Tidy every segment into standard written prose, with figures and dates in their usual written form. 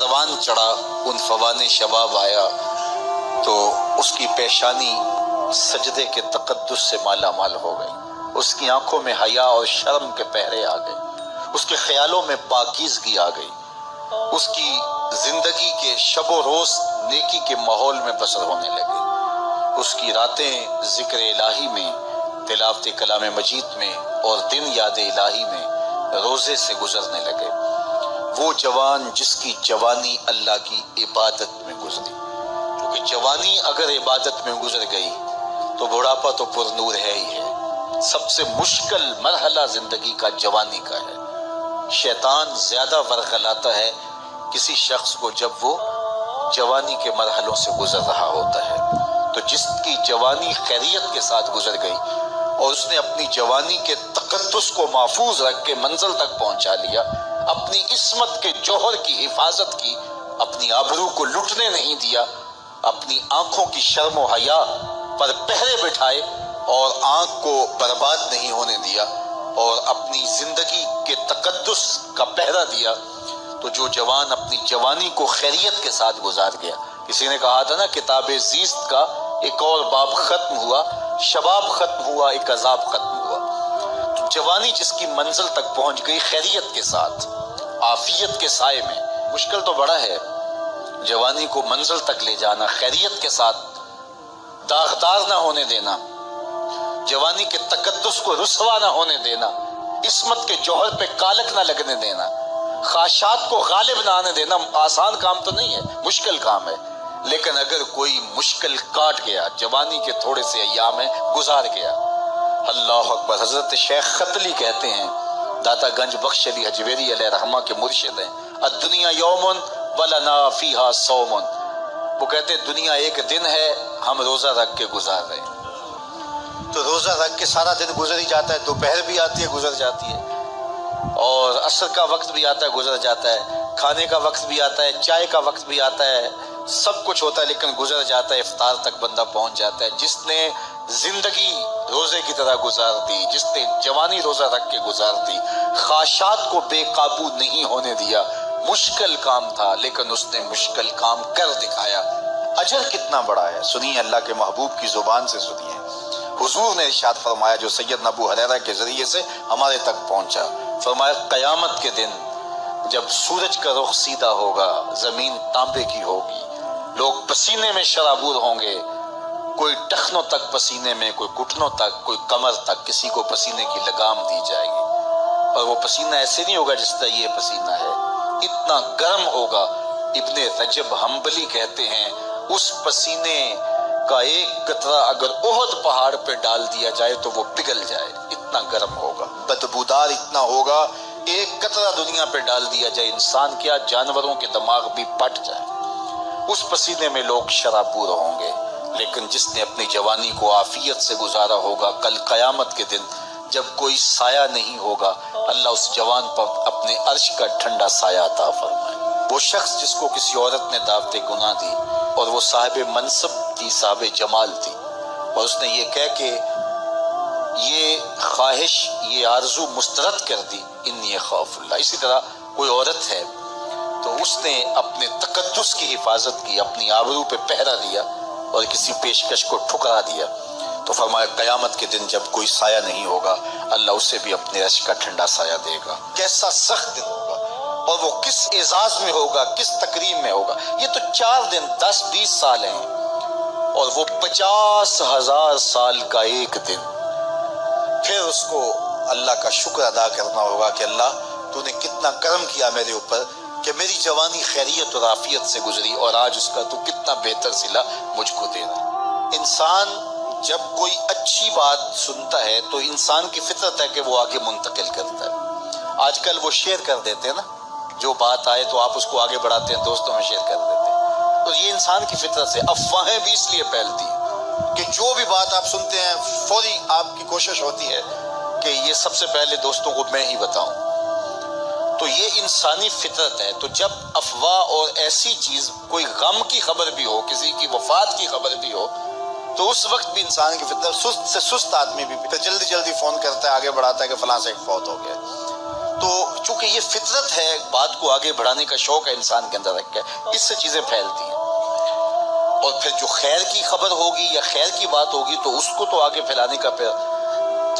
جوان چڑھا ان فوان شباب آیا تو اس کی پیشانی سجدے کے تقدس سے مالا مال ہو گئی، اس کی آنکھوں میں حیا اور شرم کے پہرے آ گئے، اس کے خیالوں میں پاکیزگی آ گئی، اس کی زندگی کے شب و روز نیکی کے ماحول میں بسر ہونے لگے، اس کی راتیں ذکر الہی میں، تلاوت کلام مجید میں اور دن یاد الہی میں روزے سے گزرنے لگے۔ وہ جوان جس کی جوانی اللہ کی عبادت میں گزری، کیونکہ جوانی اگر عبادت میں گزر گئی تو بڑھاپا تو پر نور ہے ہی ہے۔ سب سے مشکل مرحلہ زندگی کا جوانی کا ہے۔ شیطان زیادہ ورغلاتا ہے کسی شخص کو جب وہ جوانی کے مرحلوں سے گزر رہا ہوتا ہے۔ تو جس کی جوانی خیریت کے ساتھ گزر گئی اور اس نے اپنی جوانی کے تقدس کو محفوظ رکھ کے منزل تک پہنچا لیا، اپنی عصمت کے جوہر کی حفاظت کی، اپنی آبرو کو لٹنے نہیں دیا، اپنی آنکھوں کی شرم و حیا پر پہرے بٹھائے اور آنکھ کو برباد نہیں ہونے دیا اور اپنی زندگی کے تقدس کا پہرا دیا، تو جو جوان اپنی جوانی کو خیریت کے ساتھ گزار گیا۔ کسی نے کہا تھا نا، کتاب زیست کا ایک اور باب ختم ہوا، شباب ختم ہوا، ایک عذاب ختم ہوا۔ تو جوانی جس کی منزل تک پہنچ گئی خیریت کے ساتھ، عافیت کے سائے میں۔ مشکل تو بڑا ہے جوانی کو منزل تک لے جانا، خیریت کے ساتھ، داغدار نہ ہونے دینا، جوانی کے تقدس کو رسوا نہ ہونے دینا، عصمت کے جوہر پہ کالک نہ لگنے دینا، خواہشات کو غالب نہ آنے دینا۔ آسان کام تو نہیں ہے، مشکل کام ہے، لیکن اگر کوئی مشکل کاٹ گیا، جوانی کے تھوڑے سے ایام میں گزار گیا، اللہ اکبر۔ حضرت شیخ ختلی کہتے ہیں، داتا گنج بخش علی حجویری علیہ رحمہ کے مرشد ہیں، الدنیا یوم ولنا فیہا صوم۔ وہ کہتے ہیں دنیا ایک دن ہے، ہم روزہ رکھ کے گزار رہے ہیں۔ تو روزہ رکھ کے سارا دن گزر ہی جاتا ہے، دوپہر بھی آتی ہے گزر جاتی ہے، اور عصر کا وقت بھی آتا ہے گزر جاتا ہے، کھانے کا وقت بھی آتا ہے، چائے کا وقت بھی آتا ہے، سب کچھ ہوتا ہے، لیکن گزر جاتا ہے، افطار تک بندہ پہنچ جاتا ہے۔ جس نے زندگی روزے کی طرح گزار دی، جس نے جوانی روزہ رکھ کے گزار دی، خواہشات کو بے قابو نہیں ہونے دیا، مشکل کام تھا لیکن اس نے مشکل کام کر دکھایا۔ اجر کتنا بڑا ہے، سنیے اللہ کے محبوب کی زبان سے سنیے۔ حضور نے ارشاد فرمایا جو سیدنا ابو ہریرہ کے ذریعے سے ہمارے تک پہنچا، فرمایا قیامت کے دن جب سورج کا رخ سیدھا ہوگا، زمین تانبے کی ہوگی، لوگ پسینے میں شرابور ہوں گے، کوئی ٹخنوں تک پسینے میں، کوئی گھٹنوں تک، کوئی کمر تک، کسی کو پسینے کی لگام دی جائے گی، اور وہ پسینہ ایسے نہیں ہوگا جس طرح یہ پسینہ ہے، اتنا گرم ہوگا۔ ابن رجب حنبلی کہتے ہیں اس پسینے کا ایک قطرہ اگر احد پہاڑ پہ ڈال دیا جائے تو وہ پگھل جائے، اتنا گرم ہوگا، بدبودار اتنا ہوگا، ایک قطرہ دنیا پہ ڈال دیا جائے، انسان کیا جانوروں کے دماغ بھی پھٹ جائے، اس پسینے میں لوگ شرابور ہوں گے۔ لیکن جس نے اپنی جوانی کو عافیت سے گزارا ہوگا، کل قیامت کے دن جب کوئی سایہ نہیں ہوگا، اللہ اس جوان پر اپنے عرش کا ٹھنڈا سایہ عطا فرمائے۔ وہ شخص جس کو کسی عورت نے دعوت گناہ دی اور وہ صاحب منصب تھی، صاحب جمال تھی، اور اس نے یہ کہہ کے یہ خواہش، یہ آرزو مسترد کر دی، انی خاف اللہ۔ اسی طرح کوئی عورت ہے تو اس نے اپنے تقدس کی حفاظت کی، اپنی آبرو پہ پہرا دیا اور کسی پیشکش کو ٹھکرا دیا، تو فرمایا قیامت کے دن جب کوئی سایہ نہیں ہوگا، اللہ اسے بھی اپنے عرش کا ٹھنڈا سایہ دے گا۔ کیسا سخت دن ہوگا، اور وہ کس اعزاز میں ہوگا، کس تکریم میں ہوگا۔ یہ تو 4 دن 10-20 سال ہیں، اور وہ 50,000 سال کا ایک دن۔ پھر اس کو اللہ کا شکر ادا کرنا ہوگا کہ اللہ تو نے کتنا کرم کیا میرے اوپر کہ میری جوانی خیریت اور عافیت سے گزری، اور آج اس کا تو کتنا بہتر صلہ مجھ کو دے رہا۔ انسان جب کوئی اچھی بات سنتا ہے تو انسان کی فطرت ہے کہ وہ آگے منتقل کرتا ہے۔ آج کل وہ شیئر کر دیتے ہیں نا، جو بات آئے تو آپ اس کو آگے بڑھاتے ہیں، دوستوں میں شیئر کر دیتے ہیں۔ تو یہ انسان کی فطرت سے افواہیں بھی اس لیے پھیلتی ہیں کہ جو بھی بات آپ سنتے ہیں فوری آپ کی کوشش ہوتی ہے کہ یہ سب سے پہلے دوستوں کو میں ہی بتاؤں۔ تو یہ انسانی فطرت ہے۔ تو جب افواہ اور ایسی چیز، کوئی غم کی خبر بھی ہو، کسی کی وفات کی خبر بھی ہو، تو اس وقت بھی انسان کی فطرت، سست سے سست آدمی بھی پھر جلدی جلدی فون کرتا ہے، آگے بڑھاتا ہے کہ فلاں سے ایک فوت ہو گیا۔ تو چونکہ یہ فطرت ہے، بات کو آگے بڑھانے کا شوق ہے انسان کے اندر رکھ کے، اس سے چیزیں پھیلتی ہیں۔ اور پھر جو خیر کی خبر ہوگی یا خیر کی بات ہوگی تو اس کو تو آگے پھیلانے کا پھر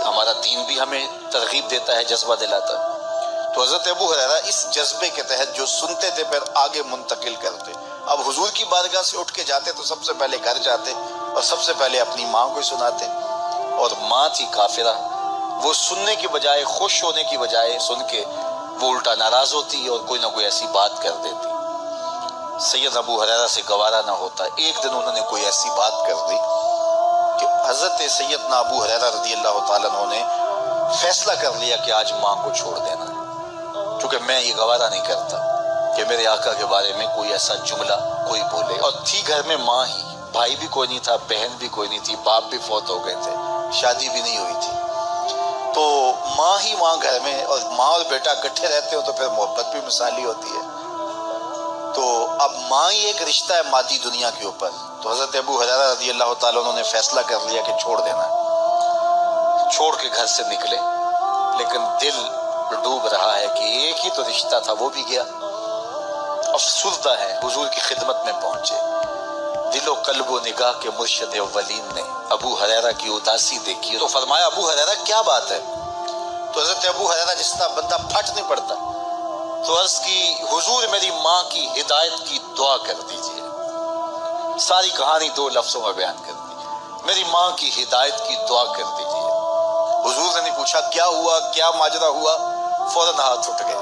ہمارا دین بھی ہمیں ترغیب دیتا ہے، جذبہ دلاتا ہے۔ تو حضرت ابو ہریرہ اس جذبے کے تحت جو سنتے تھے پھر آگے منتقل کرتے۔ اب حضور کی بارگاہ سے اٹھ کے جاتے تو سب سے پہلے گھر جاتے اور سب سے پہلے اپنی ماں کو سناتے، اور ماں تھی کافرہ، وہ سننے کی بجائے، خوش ہونے کی بجائے سن کے وہ الٹا ناراض ہوتی اور کوئی نہ کوئی ایسی بات کر دیتی۔ سید ابو ہریرہ سے گوارا نہ ہوتا، ایک دن انہوں نے کوئی ایسی بات کر دی کہ حضرت سیدنا ابو ہریرہ رضی اللہ تعالیٰ عنہ نے فیصلہ کر لیا کہ آج ماں کو چھوڑ دینا ہے، کیونکہ میں یہ گوارا نہیں کرتا کہ میرے آقا کے بارے میں کوئی ایسا جملہ کوئی بولے۔ اور تھی گھر میں ماں ہی، بھائی بھی کوئی نہیں تھا، بہن بھی کوئی نہیں تھی، باپ بھی فوت ہو گئے تھے، شادی بھی نہیں ہوئی تھی، تو ماں ہی ماں گھر میں، اور ماں اور بیٹا اکٹھے رہتے ہو تو پھر محبت بھی مثالی ہوتی ہے۔ تو اب ماں ہی ایک رشتہ ہے مادی دنیا کے اوپر، تو حضرت ابو ہریرہ رضی اللہ تعالیٰ عنہ نے فیصلہ کر لیا کہ چھوڑ دینا ہے۔ چھوڑ کے گھر سے نکلے، لیکن دل ڈوب رہا ہے کہ ایک ہی تو رشتہ تھا، وہ بھی گیا۔ افسردہ ہے، حضور کی خدمت میں پہنچے، دل و قلب و نگاہ کے مرشد اولین نے ابو ہریرہ کی اداسی دیکھی تو فرمایا ابو ہریرہ کیا بات ہے؟ تو حضرت ابو ہریرہ جس طرح بندہ پھٹ نہیں پڑتا، تو عرض کی حضور میری ماں کی ہدایت کی دعا کر دیجئے۔ ساری کہانی 2 لفظوں میں بیان کر دی، میری ماں کی ہدایت کی دعا کر دیجئے۔ حضور نے نہیں پوچھا کیا ہوا، کیا ماجرا ہوا، فوراً ہاتھ اٹھ گئے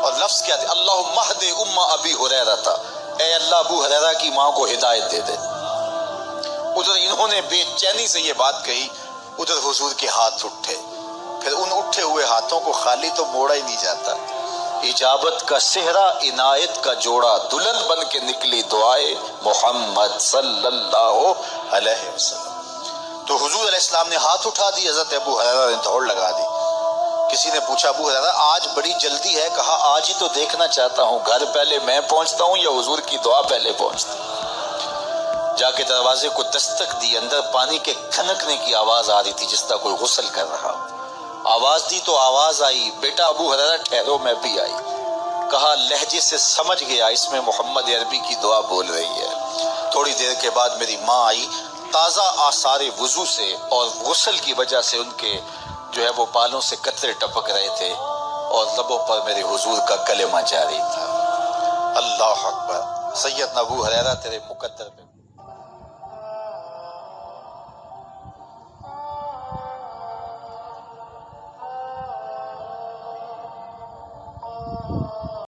اور لفظ کیا تھے؟ اللہم اہد ام ابی ہریرہ تھا، اے اللہ ابو ہریرہ کی ماں کو ہدایت دے دے۔ ادھر انہوں نے بے چینی سے یہ بات کہی، ادھر حضور کے ہاتھ اٹھے، پھر ان اٹھے ہوئے ہاتھوں کو خالی تو موڑا ہی نہیں جاتا۔ اجابت کا صحرا، عنایت کا جوڑا، دلہن بن کے نکلی دعائے محمد صلی اللہ علیہ وسلم۔ تو حضور علیہ السلام نے ہاتھ اٹھا دی، حضرت ابو ہریرہ نے دوڑ لگا دی۔ کسی نے پوچھا ابو ہریرہ آج بڑی جلدی ہے؟ کہا آج ہی تو دیکھنا چاہتا ہوں، گھر پہلے میں پہنچتا ہوں یا حضور کی دعا پہلے پہنچتی؟ جا کے دروازے کو دستک دی، اندر پانی کے کھنکنے کی آواز آ رہی تھی جس طرح کوئی غسل کر رہا۔ آواز دی تو آواز آئی، بیٹا ابو ہریرہ ٹھہرو، میں بھی آئی۔ کہا لہجے سے سمجھ گیا اس میں محمد عربی کی دعا بول رہی ہے۔ تھوڑی دیر کے بعد میری ماں آئی، تازہ آثار وضو سے اور غسل کی وجہ سے ان کے جو ہے وہ بالوں سے قطرے ٹپک رہے تھے اور لبوں پر میرے حضور کا کلمہ جاری تھا۔ اللہ اکبر، سیدنا ابو ہریرہ تیرے مقدر پہ